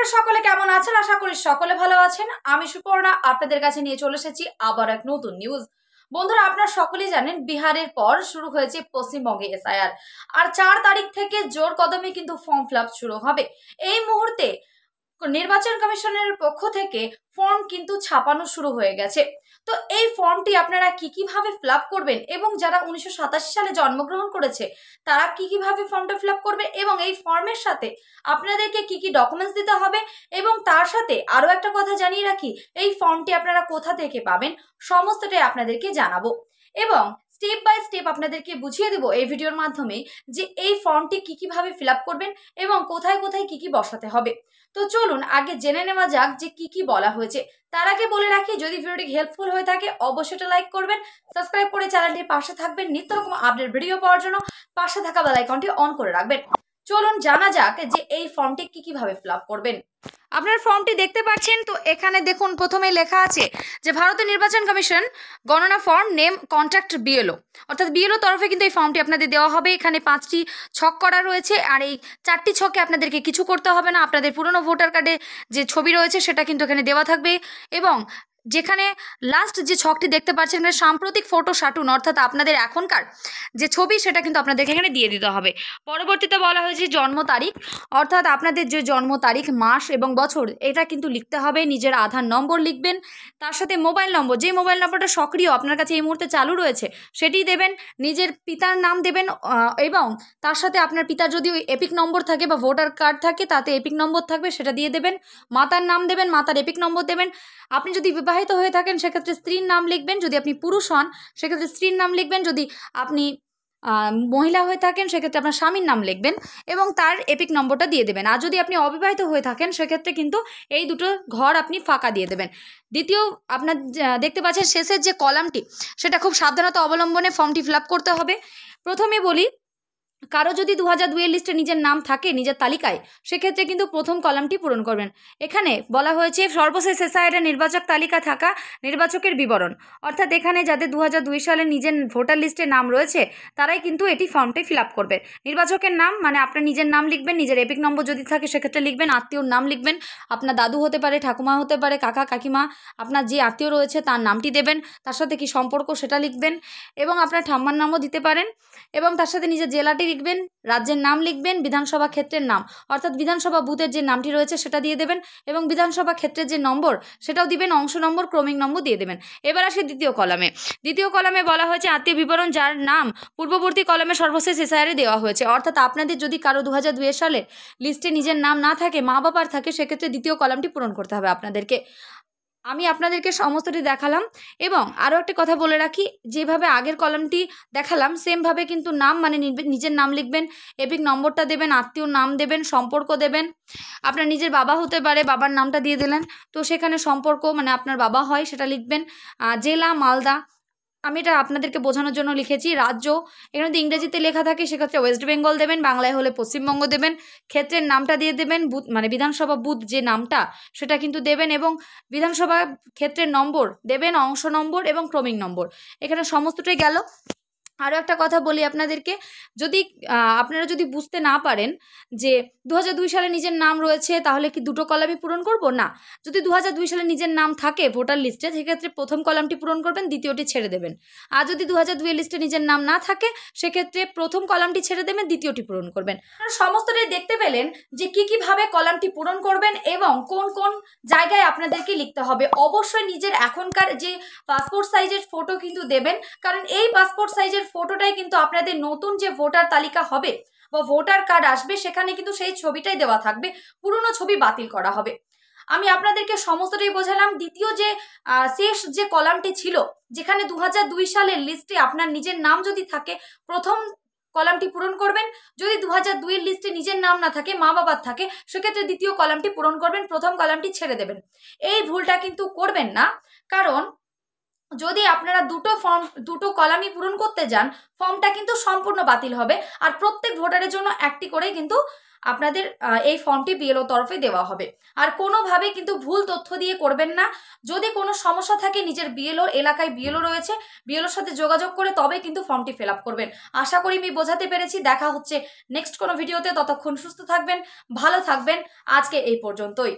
আপনারা সকলে কেমন আছেন? আশা করি সকলে ভালো আছেন। আমি সুপর্ণা আপনাদের কাছে নিয়ে চলে এসেছি আবার এক নতুন নিউজ। বন্ধুরা, আপনারা সকলেই জানেন বিহারের পর শুরু হয়েছে পশ্চিমবঙ্গে এসআইআর। আর 4 তারিখ থেকে জোর কদমে কিন্তু ফর্ম ফিল আপ শুরু হবে। এই মুহূর্তে নির্বাচন কমিশনের পক্ষ থেকে ফর্ম কিন্তু ছাপানো শুরু হয়ে গেছে। তো এই ফর্মটি আপনারা কি ভাবে ফিল আপ করবেন এবং যারা 1987 সালে জন্মগ্রহণ করেছে তারা কি ভাবে ফর্মটা ফিল আপ করবে এবং এই ফর্মের সাথে আপনাদেরকে কি ডকুমেন্টস দিতে হবে এবং তার সাথে আরো একটা কথা জানিয়ে রাখি, এই ফর্মটি আপনারা কোথা থেকে পাবেন সমস্তটাই আপনাদেরকে জানাবো এবং স্টেপ বাই স্টেপ আপনাদেরকে বুঝিয়ে দেবো এই ভিডিওর মাধ্যমে যে এই ফর্মটি কিভাবে ফিল আপ করবেন এবং কোথায় কোথায় কি বসাতে হবে। তো চলুন আগে জেনে নেওয়া যাক যে কি বলা হয়েছে। তার আগে বলে রাখি, যদি ভিডিওটি হেল্পফুল হয়ে থাকে অবশ্যই এটা লাইক করবেন, সাবস্ক্রাইব করে চ্যানেলটির পাশে থাকবেন, নিত্য রকম আপডেট ভিডিও পাওয়ার জন্য পাশে থাকা বেল আইকনটি অন করে রাখবেন। চলুন জানা যাক যে এই ফর্মটি কিভাবে ফিল আপ করবেন। আপনার ফর্মটি দেখতে পাচ্ছেন, তো এখানে দেখুন প্রথমে লেখা আছে যে ভারতের নির্বাচন কমিশন গণনা ফর্ম নেম কন্ট্যাক্ট বিএলও, অর্থাৎ বিএলও তরফে কিন্তু এই ফর্মটি আপনাদের দেওয়া হবে। এখানে 5টি ছক করা রয়েছে আর এই 4টি ছকে আপনাদেরকে কিছু করতে হবে না। আপনাদের পুরনো ভোটার কার্ডে যে ছবি রয়েছে সেটা কিন্তু এখানে দেওয়া থাকবে এবং যেখানে লাস্ট যে ছকটি দেখতে পাচ্ছেন এখানে সাম্প্রতিক ফটো সাটুন, অর্থাৎ আপনাদের এখনকার যে ছবি সেটা কিন্তু আপনাদেরকে এখানে দিয়ে দিতে হবে। পরবর্তীতে বলা হয়েছে জন্ম তারিখ, অর্থাৎ আপনাদের যে জন্ম তারিখ, মাস এবং বছর এটা কিন্তু লিখতে হবে। নিজের আধার নম্বর লিখবেন, তার সাথে মোবাইল নম্বর, যে মোবাইল নম্বরটা সক্রিয় আপনার কাছে এই মুহূর্তে চালু রয়েছে সেটি দেবেন। নিজের পিতার নাম দেবেন এবং তার সাথে আপনার পিতার যদি এপিক নম্বর থাকে বা ভোটার কার্ড থাকে তাতে এপিক নম্বর থাকবে সেটা দিয়ে দেবেন। মাতার নাম দেবেন, মাতার এপিক নম্বর দেবেন। আপনি যদি বিবাহিত হয়ে থাকেন সেক্ষেত্রে স্ত্রীর নাম লিখবেন, যদি আপনি পুরুষ হন সেক্ষেত্রে স্ত্রীর নাম লিখবেন, যদি আপনি মহিলা হয়ে থাকেন সেক্ষেত্রে আপনার স্বামীর নাম লিখবেন এবং তার এপিক নম্বরটা দিয়ে দেবেন। আর যদি আপনি অবিবাহিত হয়ে থাকেন সেক্ষেত্রে কিন্তু এই দুটো ঘর আপনি ফাঁকা দিয়ে দেবেন। দ্বিতীয়, আপনার দেখতে পাচ্ছেন শেষের যে কলামটি সেটা খুব সাবধানতা অবলম্বনে ফর্মটি ফিল আপ করতে হবে। প্রথমে বলি, কারো যদি 2002 এর লিস্টে নিজের নাম থাকে নিজের তালিকায় সেক্ষেত্রে কিন্তু প্রথম কলামটি পূরণ করবেন। এখানে বলা হয়েছে সর্বশেষ এসআইআর নির্বাচক তালিকা থাকা নির্বাচকের বিবরণ, অর্থাৎ এখানে যাদের 2002 সালে নিজের ভোটার লিস্টে নাম রয়েছে তারাই কিন্তু এটি ফর্মটি ফিল আপ করবে। নির্বাচকের নাম মানে আপনার নিজের নাম লিখবেন, নিজের এপিক নম্বর যদি থাকে সেক্ষেত্রে লিখবেন, আত্মীয়র নাম লিখবেন, আপনার দাদু হতে পারে, ঠাকুমা হতে পারে, কাকা কাকিমা, আপনার যে আত্মীয় রয়েছে তার নামটি দেবেন, তার সাথে কি সম্পর্ক সেটা লিখবেন এবং আপনার ঠাম্মার নামও দিতে পারেন এবং তার সাথে নিজের জেলাটি লিখবেন, রাজ্যের নাম লিখবেন, বিধানসভা ক্ষেত্রের নাম অর্থাৎ বিধানসভা বুথের যে নামটি রয়েছে সেটা দিয়ে দেবেন এবং বিধানসভা ক্ষেত্রের যে নম্বর সেটাও দিবেন, অংশ নম্বর, ক্রমিক নম্বর দিয়ে দেবেন। এবার আসি দ্বিতীয় কলামে বলা হয়েছে আত্মীয় বিবরণ যার নাম পূর্ববর্তী কলামে সর্বশেষ এসআইআরে দেওয়া হয়েছে, অর্থাৎ আপনাদের যদি কারো 2002 সালে লিস্টে নিজের নাম না থাকে, মা বাবার থাকে, সেক্ষেত্রে দ্বিতীয় কলামটি পূরণ করতে হবে আপনাদেরকে। আমি আপনাদেরকে সমস্তটি দেখালাম এবং আরও একটা কথা বলে রাখি, যেভাবে আগের কলামটি দেখালাম সেমভাবে কিন্তু নাম মানে নিজের নাম লিখবেন, এপিক নম্বরটা দেবেন, আত্মীয়র নাম দেবেন, সম্পর্ক দেবেন। আপনার নিজের বাবা হতে পারে, বাবার নামটা দিয়ে দিলেন, তো সেখানে সম্পর্ক মানে আপনার বাবা হয় সেটা লিখবেন। জেলা মালদা, আমি এটা আপনাদেরকে বোঝানোর জন্য লিখেছি। রাজ্য, এখানে যদি ইংরেজিতে লেখা থাকে সেক্ষেত্রে ওয়েস্ট বেঙ্গল দেবেন, বাংলায় হলে পশ্চিমবঙ্গ দেবেন। ক্ষেত্রের নামটা দিয়ে দেবেন, বুথ মানে বিধানসভা বুথ যে নামটা সেটা কিন্তু দেবেন এবং বিধানসভা ক্ষেত্রের নম্বর দেবেন, অংশ নম্বর এবং ক্রমিক নম্বর। এখানে সমস্তটাই গেল। আরও একটা কথা বলি আপনাদেরকে, যদি আপনারা যদি বুঝতে না পারেন যে 2002 সালে নিজের নাম রয়েছে তাহলে কি দুটো কলামই পূরণ করব, না, যদি 2002 সালে নিজের নাম থাকে ভোটার লিস্টে সেক্ষেত্রে প্রথম কলামটি পূরণ করবেন, দ্বিতীয়টি ছেড়ে দেবেন। আর যদি 2002 লিস্টে নিজের নাম না থাকে সেক্ষেত্রে প্রথম কলামটি ছেড়ে দেবেন, দ্বিতীয়টি পূরণ করবেন। আপনারা সমস্তটাই দেখতে পেলেন যে কিভাবে কলামটি পূরণ করবেন এবং কোন কোন জায়গায় আপনাদেরকে লিখতে হবে। অবশ্যই নিজের এখনকার যে পাসপোর্ট সাইজের ফটো কিন্তু দেবেন, কারণ এই পাসপোর্ট সাইজের ফটোটাই কিন্তু আপনাদের নতুন যে ভোটার তালিকা হবে বা ভোটার কার্ড আসবে সেখানে কিন্তু সেই ছবিটাই দেওয়া থাকবে, পুরনো ছবি বাতিল করা হবে। আমি আপনাদেরকে সমস্তটাই বোঝালাম। দ্বিতীয় যে শেষ যে কলামটি ছিল যেখানে 2002 সালের লিস্টে আপনার নিজের নাম যদি থাকে প্রথম কলামটি পূরণ করবেন, যদি 2002 এর লিস্টে নিজের নাম না থাকে, মা বাবার থাকে, সেক্ষেত্রে দ্বিতীয় কলামটি পূরণ করবেন, প্রথম কলামটি ছেড়ে দেবেন। এই ভুলটা কিন্তু করবেন না, কারণ যদি আপনারা দুটো কলামই পূরণ করতে যান ফর্মটা কিন্তু সম্পূর্ণ বাতিল হবে আর প্রত্যেক ভোটারের জন্য একটি করেই কিন্তু আপনাদের এই ফর্মটি বিএলও তরফে দেওয়া হবে। আর কোনোভাবে কিন্তু ভুল তথ্য দিয়ে করবেন না। যদি কোনো সমস্যা থাকে নিজের বিএলও এলাকায় বিএলও রয়েছে, বিএলওর সাথে যোগাযোগ করে তবে কিন্তু ফর্মটি ফিল আপ করবেন। আশা করি আমি বোঝাতে পেরেছি। দেখা হচ্ছে নেক্সট কোনো ভিডিওতে, ততক্ষণ সুস্থ থাকবেন, ভালো থাকবেন। আজকে এই পর্যন্তই।